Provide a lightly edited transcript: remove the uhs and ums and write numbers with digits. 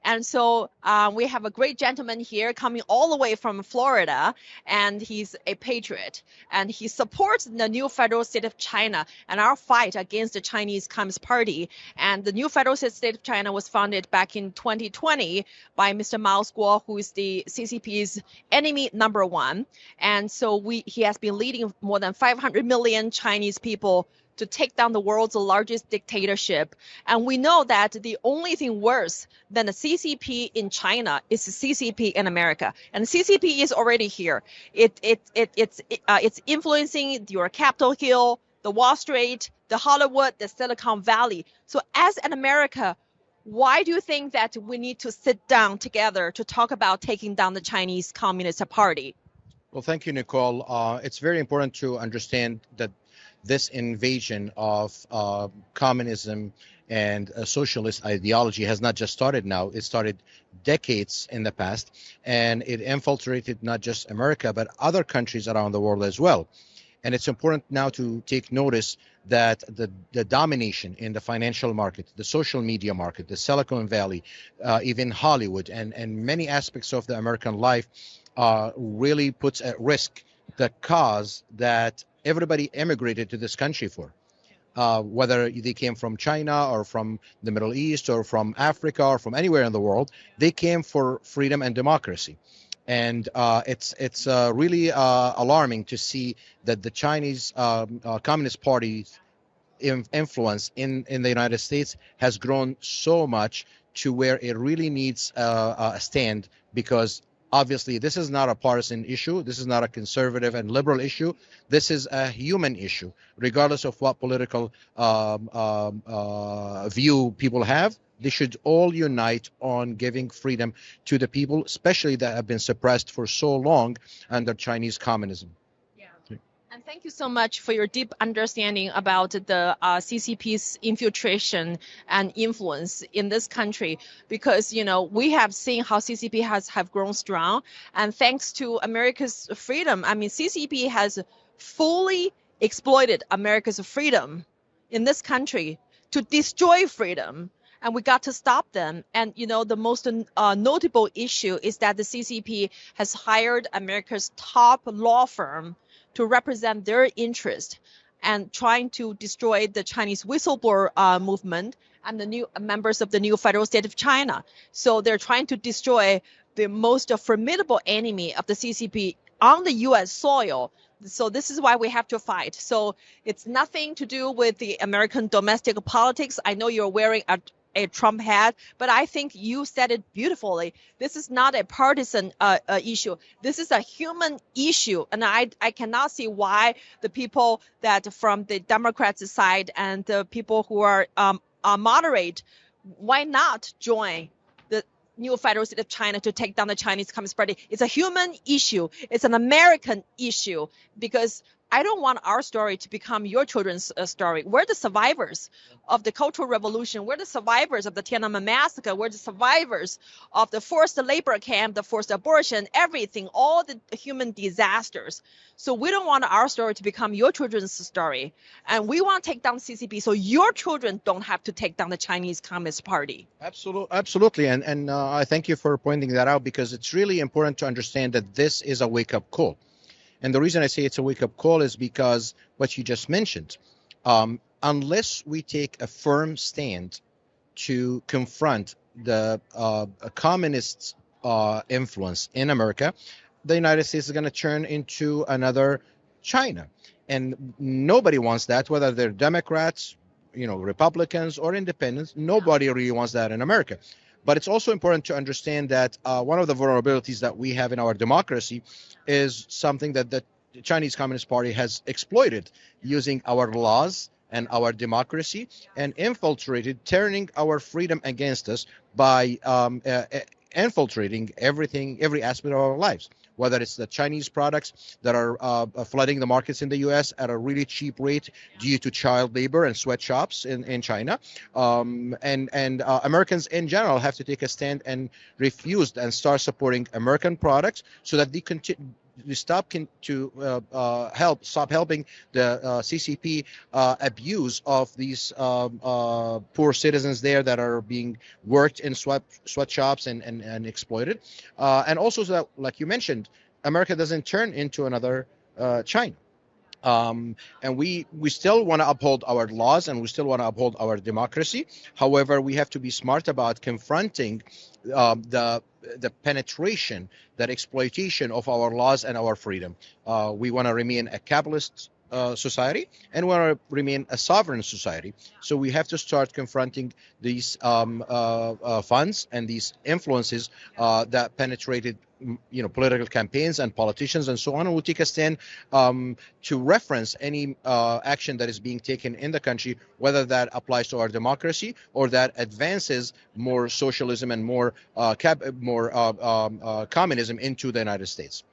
And so we have a great gentleman here coming all the way from Florida, and he's a patriot. And he supports the new federal state of China and our fight against the Chinese Communist Party. And the new federal state of China was founded back in 2020 by Mr. Mao Guo, who is the CCP's enemy number one. And so he has been leading more than 500 million Chinese people to take down the world's largest dictatorship. And we know that the only thing worse than the CCP in China is the CCP in America. And the CCP is already here. It's influencing your Capitol Hill, the Wall Street, the Hollywood, the Silicon Valley. So as an America, why do you think that we need to sit down together to talk about taking down the Chinese Communist Party? Well, thank you, Nicole. It's very important to understand that this invasion of communism and socialist ideology has not just started now. It started decades in the past, and it infiltrated not just America, but other countries around the world as well. And it's important now to take notice that the domination in the financial market, the social media market, the Silicon Valley, even Hollywood, and many aspects of the American life really puts at risk the cause that everybody immigrated to this country for, whether they came from China or from the Middle East or from Africa or from anywhere in the world. They came for freedom and democracy. And it's really alarming to see that the Chinese Communist Party's influence in the United States has grown so much to where it really needs a stand, because obviously, this is not a partisan issue. This is not a conservative and liberal issue. This is a human issue, regardless of what political view people have. They should all unite on giving freedom to the people, especially that have been suppressed for so long under Chinese communism. And thank you so much for your deep understanding about the CCP's infiltration and influence in this country, because, you know, we have seen how CCP have grown strong, and thanks to America's freedom. I mean, CCP has fully exploited America's freedom in this country to destroy freedom. And we got to stop them. And, you know, the most notable issue is that the CCP has hired America's top law firm to represent their interest and trying to destroy the Chinese whistleblower movement and the new members of the new federal state of China. So they're trying to destroy the most formidable enemy of the CCP on the U.S. soil. So this is why we have to fight. So it's nothing to do with the American domestic politics. I know you're wearing a Trump hat, but I think you said it beautifully. This is not a partisan issue. This is a human issue, and I cannot see why the people that from the Democrats' side and the people who are moderate, why not join the new federal state of China to take down the Chinese Communist Party? It's a human issue. It's an American issue, because I don't want our story to become your children's story. We're the survivors of the Cultural Revolution. We're the survivors of the Tiananmen Massacre. We're the survivors of the forced labor camp, the forced abortion, everything, all the human disasters. So we don't want our story to become your children's story. And we want to take down CCP so your children don't have to take down the Chinese Communist Party. Absolutely. And I thank you for pointing that out, because it's really important to understand that this is a wake-up call. And the reason I say it's a wake-up call is because what you just mentioned, unless we take a firm stand to confront the communist influence in America, the United States is going to turn into another China. And nobody wants that, whether they're Democrats, Republicans or independents. Nobody really wants that in America. But it's also important to understand that one of the vulnerabilities that we have in our democracy is something that the Chinese Communist Party has exploited, using our laws and our democracy and infiltrated, turning our freedom against us by infiltrating every aspect of our lives, whether it's the Chinese products that are flooding the markets in the U.S. at a really cheap rate due to child labor and sweatshops in China. And Americans in general have to take a stand and refuse and start supporting American products so that stop helping the CCP abuse of these poor citizens there that are being worked in sweatshops and exploited, and also so that, like you mentioned, America doesn't turn into another China. And we still want to uphold our laws, and we still want to uphold our democracy. However, we have to be smart about confronting the penetration, that exploitation of our laws and our freedom. We want to remain a capitalist society, and we want to remain a sovereign society. So we have to start confronting these funds and these influences that penetrated, political campaigns and politicians and so on. And we'll take a stand to reference any action that is being taken in the country, whether that applies to our democracy or that advances more socialism and more communism into the United States.